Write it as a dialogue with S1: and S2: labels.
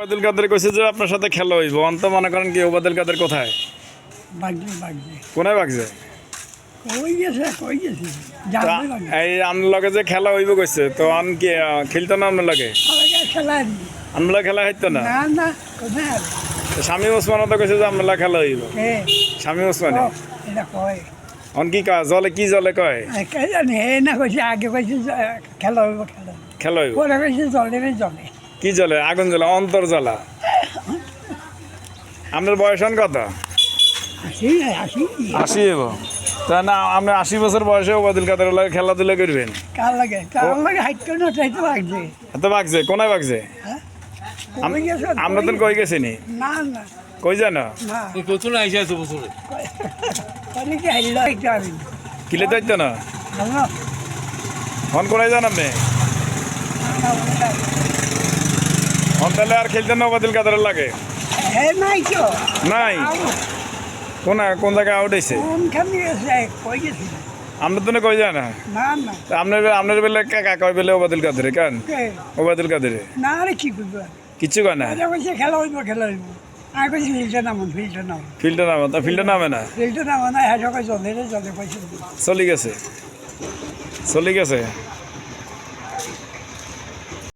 S1: ওবায়দুল কাদের কইছে যে আপনার সাথে খেলা হইব, অন্ত মনে করেন কি ওবায়দুল কাদের কোথায়? কোনায় বাগছে? এই আপনার লগে যে খেলা হইব কইছে, তো আন কি খেলতো না আপনার লগে? আপনার লগে খেলা হইতো না? স্বামী ওসমান তো কইছে যে আপনার লগে খেলা হইব। স্বামী ওসমান অন কি কা জলে কি জলে কয়?
S2: খেলা হইব
S1: খেলা হইব
S2: জলে
S1: কি জলে? আগুন জ্বলা, অন্তর জ্বলা। আপনার বয়স কত? 80 হইব। তা না আপনি 80 বছর বয়সে ওবায়দুল কাদের লাগে খেলাধুলা করবেন? এত বাগছে? কোনায় বাগছে? আমরা তো কই গেছি নি? কই জানো? কিলে তো না ফোন কোনায় যান আপনি? ফোন তাহলে আর খেলতেন না ওবায়দুল কাদের লাগে? নাই কোন জায়গায় আউট হয়েছে? আমরা তো কই যায় না। আপনার বেলে কাকা কয় বেলে ওবায়দুল কাদের কেন? ওবায়দুল কাদের কিচ্ছু কয় না। ফিল্ডে নামে তা ফিল্ডে নামে না, চলে গেছে।